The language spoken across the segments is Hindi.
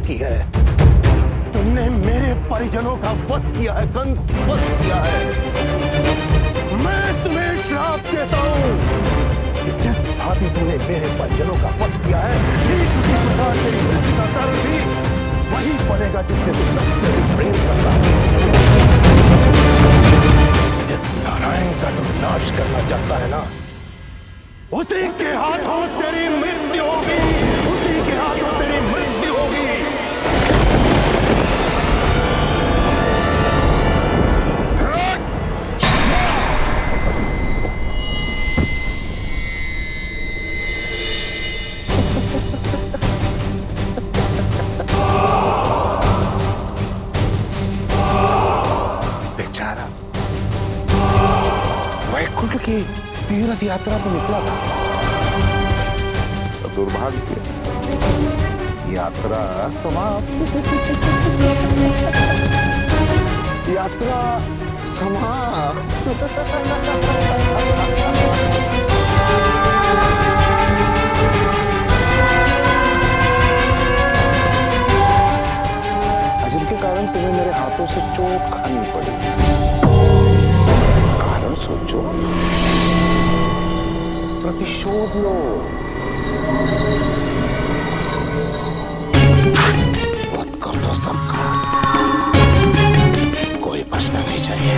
की है। तुमने मेरे परिजनों का वध किया है कंस, वध किया है। मैं तुम्हें श्राप देता हूं कि जिस भांति तुमने मेरे परिजनों का वध किया है, ठीक उसी प्रकार तेरी मृत्यु का कारण भी वही बनेगा जिससे तू सबसे प्रेम करता है। जिस नारायण का तुम नाश करना चाहता है ना, उसी के हाथों तेरी मृत्यु होगी, उसी के हाथों तेरी मृत्यु होगी। बेचारा वैकुंठ की तीर्थ यात्रा पर निकला था, तो दुर्भाग्य यात्रा समाप्त। यात्रा समाप्त। जिनके कारण तुम्हें मेरे हाथों से चोट खानी पड़ी। कारण सोचो, प्रतिशोध लो। वध कर दो सबका, कोई बचना नहीं चाहिए।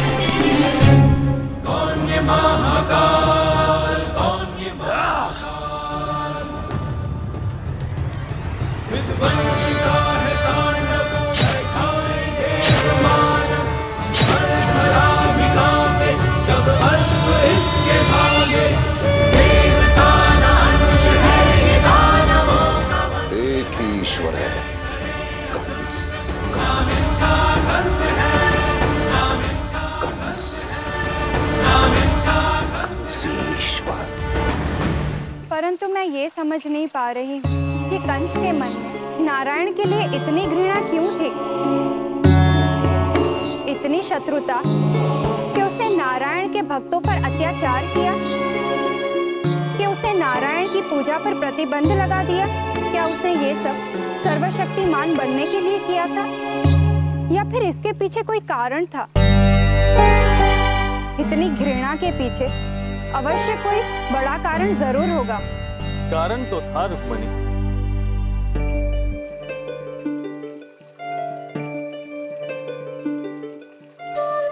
कौन ये महाकाल, कौन ये महाकाल, विध्वंसिका है तांडव, दिखाएंगे मानव, धरा भी कांपे जब अश्व इसके भागे। ईश्वर है कंस, कंस ईश्वर। परंतु मैं ये समझ नहीं पा रही हूँ कि कंस के मन में नारायण के लिए इतनी घृणा क्यों थी, इतनी शत्रुता कि उसने नारायण के भक्तों पर अत्याचार किया, कि उसने नारायण की पूजा पर प्रतिबंध लगा दिया। क्या उसने ये सब सर्वशक्तिमान बनने के लिए किया था, या फिर इसके पीछे कोई कारण था? इतनी घृणा के पीछे अवश्य कोई बड़ा कारण जरूर होगा। कारण तो था रुक्मणी।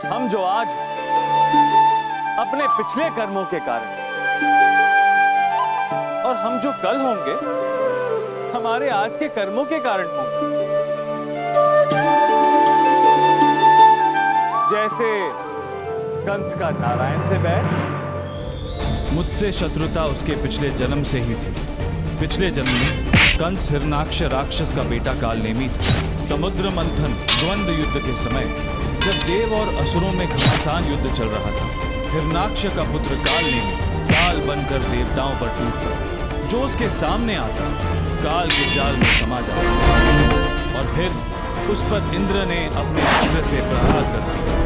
हम जो आज अपने पिछले कर्मों के कारण, और हम जो कल होंगे हमारे आज के कर्मों के कारण होंगे। जैसे कंस का नारायण से बैर, मुझसे शत्रुता उसके पिछले जन्म से ही थी। पिछले जन्म में कंस हिरणाक्ष राक्षस का बेटा कालनेमी था। समुद्र मंथन द्वंद्व युद्ध के समय जब देव और असुरों में घमासान युद्ध चल रहा था, हिरणाक्ष का पुत्र कालनेमी काल बनकर देवताओं पर टूट पड़ा। जो उसके सामने आता काल के जाल में समा जाता, और फिर उस पर इंद्र ने अपने अस्त्र से प्रहार कर दिया।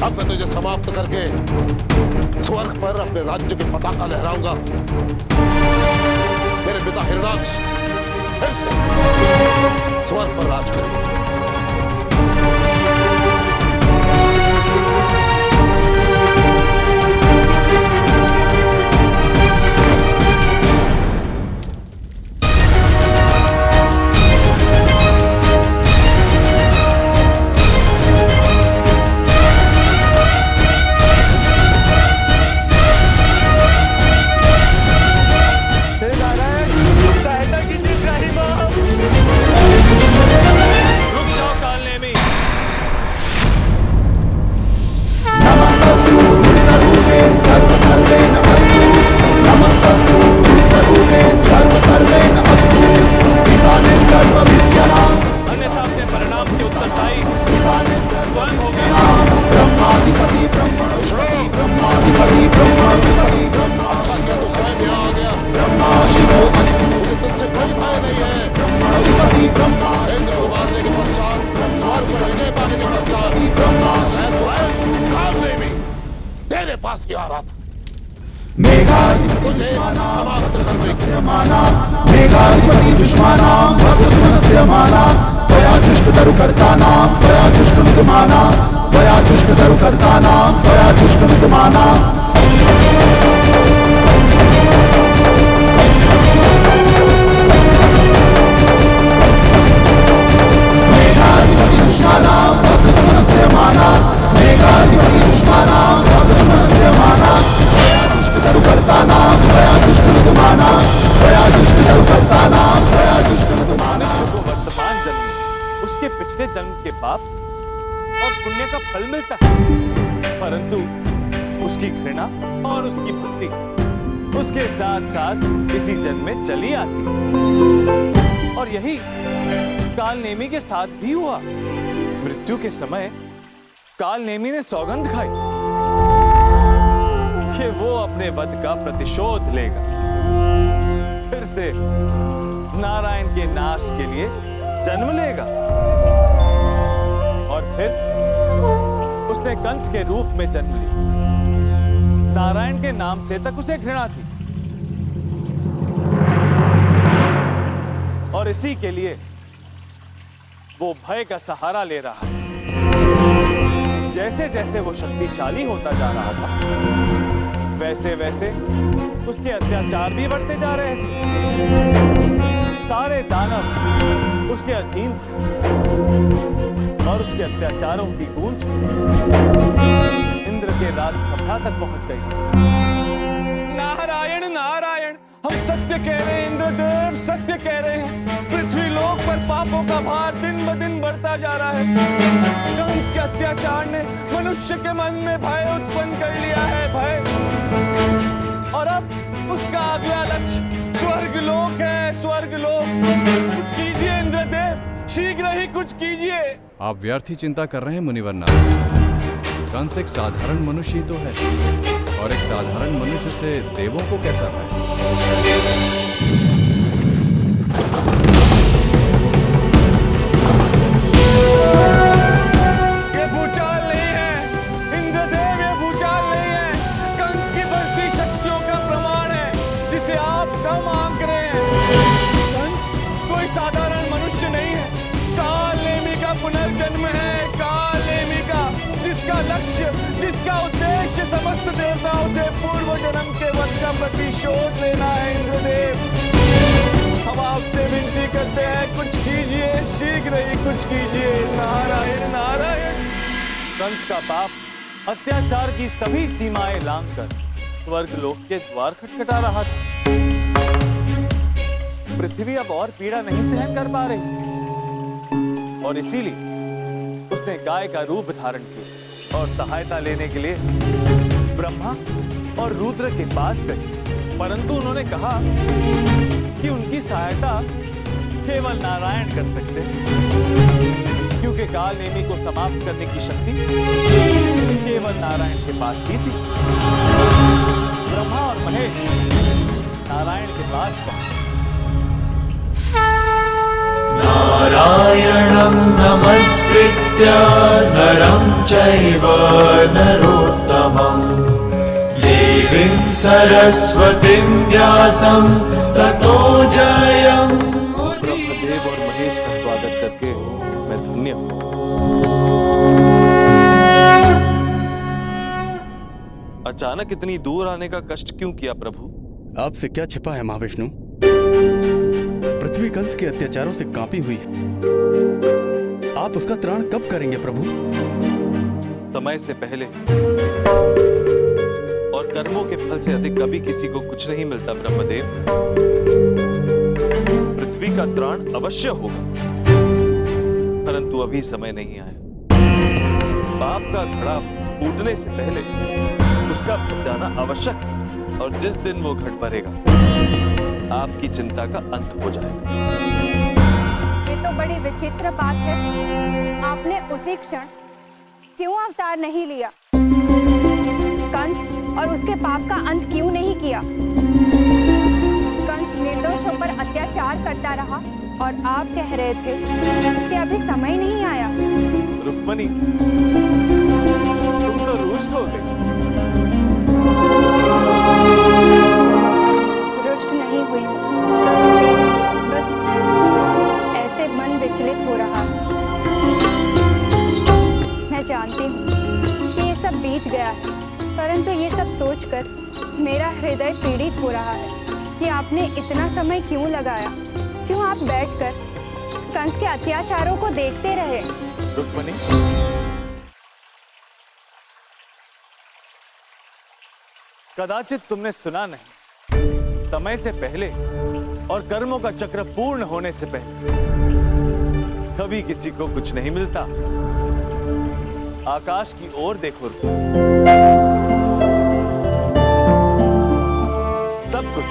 अब मैं तुझे समाप्त करके स्वर्ग पर अपने राज्य की पताका लहराऊंगा। मेरे पिता हिरणाक्ष फिर से स्वर्ग पर राज करेंगे। परंतु उसकी घृणा और उसकी भक्ति उसके साथ साथ इसी जन्म में चली आती, और यही कालनेमी के साथ भी हुआ। मृत्यु के समय कालनेमी ने सौगंध खाई कि वो अपने वध का प्रतिशोध लेगा, फिर से नारायण के नाश के लिए जन्म लेगा, और फिर उसने कंस के रूप में जन्म लिया। नारायण के नाम से तक उसे घृणा थी, और इसी के लिए वो भय का सहारा ले रहा है। जैसे जैसे वो शक्तिशाली होता जा रहा था, वैसे वैसे उसके अत्याचार भी बढ़ते जा रहे थे। सारे दानव उसके अधीन थे, और उसके अत्याचारों की गूंज इंद्र के राजसभा तक पहुंच गई। नारायण नारायण, हम सत्य कह रहे हैं इंद्रदेव, सत्य कह रहे हैं। पृथ्वी लोक पर पापों का भार दिन ब दिन बढ़ता जा रहा है। कंस के अत्याचार ने मनुष्य के मन में भय उत्पन्न कर लिया है, भय, और अब उसका अगला लक्ष्य स्वर्ग लोक है, स्वर्ग लोक। कुछ कीजिए इंद्रदेव, शीघ्र ही कुछ कीजिए। आप व्यर्थ ही चिंता कर रहे हैं मुनिवर्ना। कंस एक साधारण मनुष्य ही तो है, और एक साधारण मनुष्य से देवों को कैसा है? ये भूचाल नहीं है इंद्रदेव, ये भूचाल नहीं है। कंस की बढ़ती शक्तियों का प्रमाण है, जिसे आप कम आंक रहे हैं। कंस कोई साधारण मनुष्य नहीं है, कालनेमी का पुनर्जन्म है, कालनेमी का, जिसका लक्ष्य, जिसका उद्देश्य समस्त देवताओं से पूर्व जन्म के वध का प्रतिशोध लेना है। इंद्रदेव, हम आपसे विनती करते हैं, कुछ कीजिए, शीघ्र ही कुछ कीजिए। नारायण नारायण। कंस का पाप अत्याचार की सभी सीमाएं लांघकर स्वर्ग लोक के द्वार खटखटा रहा था। पृथ्वी अब और पीड़ा नहीं सहन कर पा रही, और इसीलिए उसने गाय का रूप धारण किया और सहायता लेने के लिए ब्रह्मा और रुद्र के पास गई। परंतु उन्होंने कहा कि उनकी सहायता केवल नारायण कर सकते हैं, क्योंकि कालनेमी को समाप्त करने की शक्ति केवल नारायण के पास ही थी। ब्रह्मा और महेश नारायण के पास पहुंचे। नारायण नमस्कृत्य नरं चैव नरोत्तमम् देवीं सरस्वतीं व्यासं ततो जयमुदीरये। ब्रह्मदेव और महेश का स्वागत करके मैं धन्य हूँ। अचानक इतनी दूर आने का कष्ट क्यों किया प्रभु? आपसे क्या छिपा है महाविष्णु? पृथ्वी कंस के अत्याचारों से कांपी हुई है। आप उसका त्राण कब करेंगे प्रभु? समय से पहले और कर्मों के फल से अधिक कभी किसी को कुछ नहीं मिलता ब्रह्मदेव। पृथ्वी का त्राण अवश्य होगा, परंतु अभी समय नहीं आया। पाप का घड़ा फूटने से पहले उसका बच जाना आवश्यक है, और जिस दिन वो घट भरेगा आपकी चिंता का अंत हो जाएगा। ये तो बड़ी विचित्र बात है। आपने उसी क्षण क्यों अवतार नहीं लिया? कंस और उसके पाप का अंत क्यों नहीं किया? कंस निर्दोषों पर अत्याचार करता रहा और आप कह रहे थे कि अभी समय नहीं आया। रुक्मणी, तुम तो रुष्ट हो गए। रुष्ट नहीं हुई, बस ऐसे मन विचलित हो रहा है। मैं जानती हूँ कि ये सब बीत गया है, परंतु ये सब सोचकर मेरा हृदय पीड़ित हो रहा है कि आपने इतना समय क्यों लगाया। क्यों आप बैठकर कंस के अत्याचारों को देखते रहे? रुक्मणी, कदाचित तुमने सुना नहीं, समय से पहले और कर्मों का चक्र पूर्ण होने से पहले कभी किसी को कुछ नहीं मिलता। आकाश की ओर देखो, सब कुछ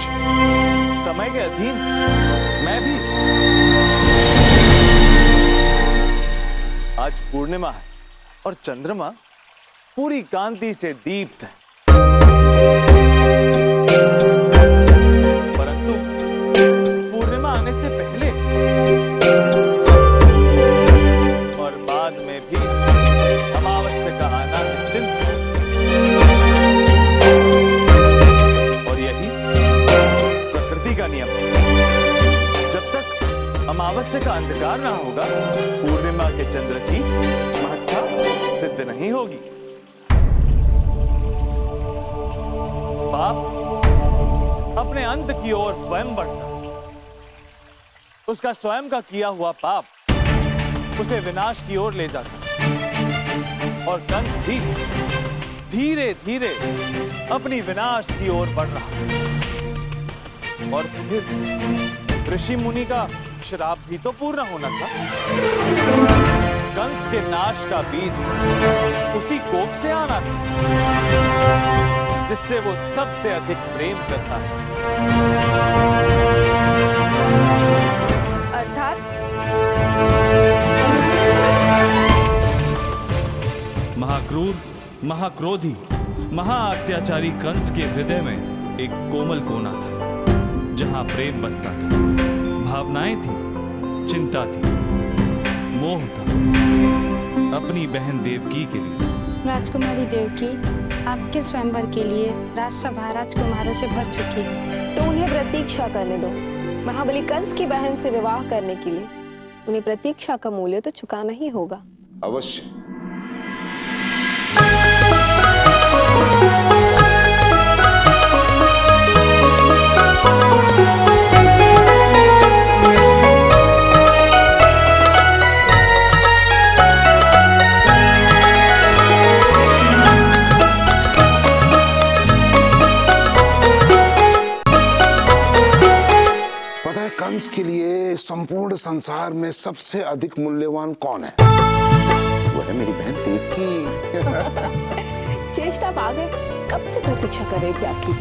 समय के अधीन, मैं भी। आज पूर्णिमा है और चंद्रमा पूरी कांति से दीप्त है, परंतु पूर्णिमा आने से पहले और बाद में भी अमावस्या का आना निश्चिंत है। और यही प्रकृति का नियम है। जब तक अमावस्या का अंधकार ना होगा, पूर्णिमा के चंद्र की महत्ता सिद्ध नहीं होगी। पाप अपने अंत की ओर स्वयं बढ़ता, उसका स्वयं का किया हुआ पाप उसे विनाश की ओर ले जाता, और कंस भी धीरे धीरे अपनी विनाश की ओर बढ़ रहा। और फिर ऋषि मुनि का श्राप भी तो पूर्ण होना था। कंस के नाश का बीज उसी कोख से आना था जिससे वो सबसे अधिक प्रेम करता है। अर्थात महाक्रूर, महाक्रोधी, महाअत्याचारी कंस के हृदय में एक कोमल कोना था, जहां प्रेम बसता था, भावनाएं थी, चिंता थी, मोह था अपनी बहन देवकी के लिए। राजकुमारी देवकी आपके स्वयंवर के लिए राजसभा राजकुमारों से भर चुकी है, तो उन्हें प्रतीक्षा करने दो। महाबली कंस की बहन से विवाह करने के लिए उन्हें प्रतीक्षा का मूल्य तो चुकाना ही होगा। अवश्य। कंस के लिए संपूर्ण संसार में सबसे अधिक मूल्यवान कौन है? वो है मेरी बहन देवकी। चेष्टा आ गए, कब से प्रतीक्षा कर रही थी आपकी।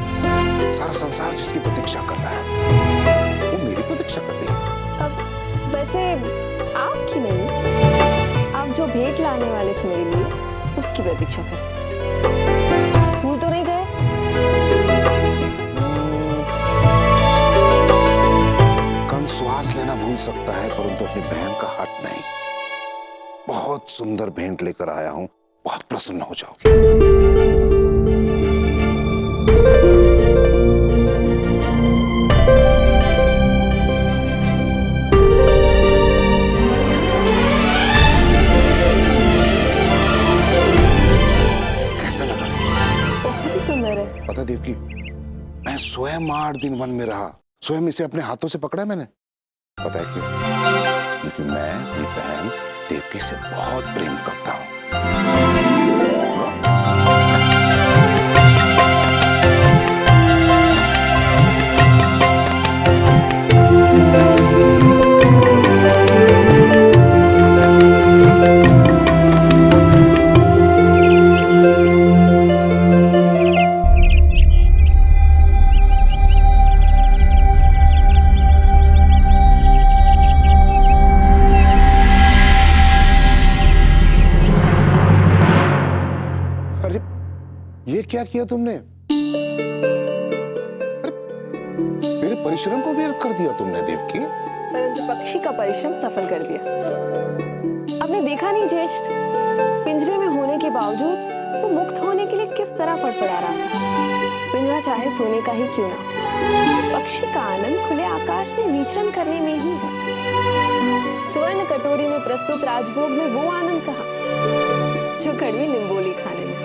सारा संसार जिसकी प्रतीक्षा कर रहा है वो मेरी प्रतीक्षा कर रही है। अब वैसे आपकी नहीं, आप जो भेंट लाने वाले थे मेरे लिए उसकी प्रतीक्षा कर। भूल तो नहीं गए? कंस श्वास लेना भूल सकता है परंतु अपनी बहन का हाथ नहीं। बहुत सुंदर भेंट लेकर आया हूं, बहुत प्रसन्न हो जाओगे। कैसा लगा? बहुत ही सुंदर है। पता देवकी, मैं स्वयं 8 दिन वन में रहा, स्वयं इसे अपने हाथों से पकड़ा मैंने। पता है क्यों? क्योंकि मैं अपनी बहन देवकी से बहुत प्रेम करता हूं। ये क्या किया तुमने? अरे, मेरे परिश्रम को व्यर्थ कर दिया तुमने देवकी। परंतु पक्षी का परिश्रम सफल कर दिया। आपने देखा नहीं ज्येष्ठ, पिंजरे में होने के बावजूद वो मुक्त होने के लिए किस तरह फड़फड़ा रहा था। पिंजरा चाहे सोने का ही क्यों ना, पक्षी का आनंद खुले आकाश में विचरण करने में ही है। स्वर्ण कटोरी में प्रस्तुत राजभोग में वो आनंद कहाँ जो कड़वी निम्बोली खाने में,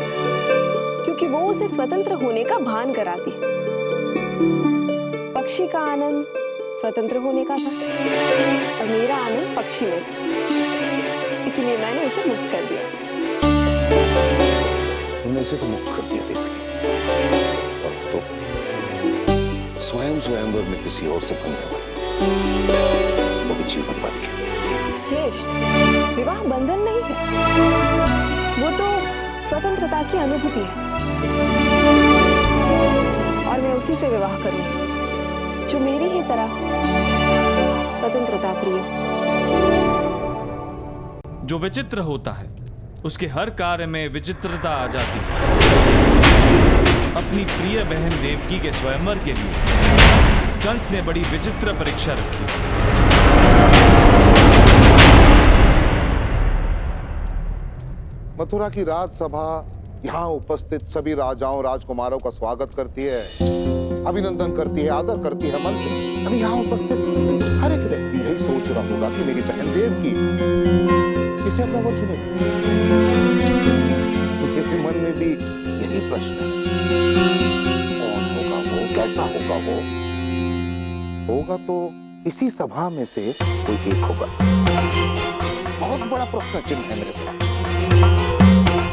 क्योंकि वो उसे स्वतंत्र होने का भान कराती। पक्षी का आनंद स्वतंत्र होने का था और मेरा आनंद पक्षी में था, इसलिए मैंने उसे मुक्त कर दिया। तुमने इसे तो मुक्त कर दिया देवकी, और तो स्वयं स्वयंवर में किसी और से बनने वाली, वो भी जीवन बन के। ज्येष्ठ, विवाह बंधन नहीं है, वो तो स्वतंत्रता की अनुभूति है। और मैं उसी से विवाह करूंगी जो मेरी ही तरह स्वतंत्रता प्रिय। जो विचित्र होता है उसके हर कार्य में विचित्रता आ जाती है। अपनी प्रिय बहन देवकी के स्वयंवर के लिए कंस ने बड़ी विचित्र परीक्षा रखी। मथुरा की राजसभा यहाँ उपस्थित सभी राजाओं राजकुमारों का स्वागत करती है, अभिनंदन करती है, आदर करती है मन से। अभी यहाँ उपस्थित हर एक व्यक्ति यही सोच रहा होगा कि मेरी बहन देवकी किसे अपना वो चुने। तो किसी मन में भी यही प्रश्न है, कौन होगा वो, कैसा होगा वो? होगा तो इसी सभा में से कोई एक होगा। बहुत बड़ा प्रश्न चिन्ह है मेरे साथ,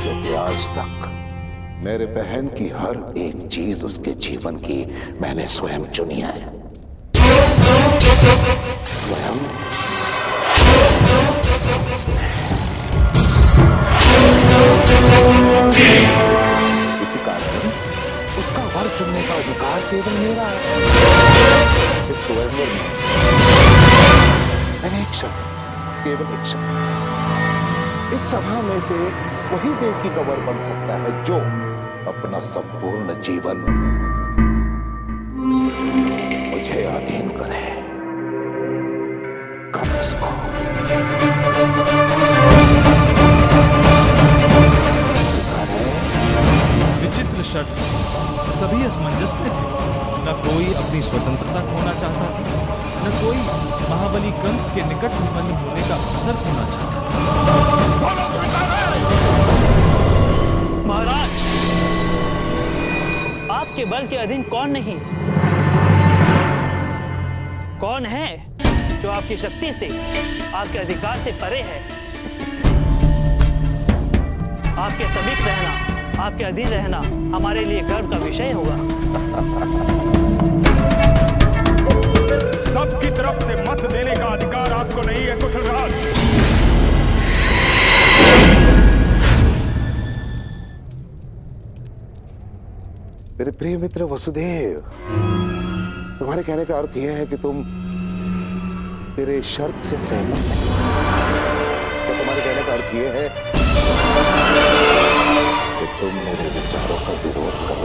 क्योंकि आज तक मेरे बहन की हर एक चीज उसके जीवन की मैंने स्वयं चुनी है। स्वयं इसी कारण उसका वर चुनने का अधिकार केवल मेरा है। इस स्वयंवर में मैंने एक शब्द, केवल एक शब्द, इस सभा में से वही देवकी का वर बन सकता है जो अपना संपूर्ण जीवन मुझे अधीन करे, कंस को। विचित्र शर्त, सभी असमंजस में थे। न कोई अपनी स्वतंत्रता खोना चाहता था, न कोई महाबली कंस के निकट संबंधी होने का अवसर खोना चाहता था। महाराज, आपके बल के अधीन कौन नहीं? कौन है जो आपकी शक्ति से, आपके अधिकार से परे है? आपके समीप रहना, आपके अधीन रहना हमारे लिए गर्व का विषय होगा। सबकी तरफ से मत देने का अधिकार आपको नहीं है कुशलराज। मेरे प्रिय मित्र वसुदेव, तुम्हारे कहने का अर्थ यह है कि तुम मेरे शर्त से सहमत नहीं। तो तुम्हारे कहने का अर्थ यह है कि तुम मेरे विचारों का विरोध कर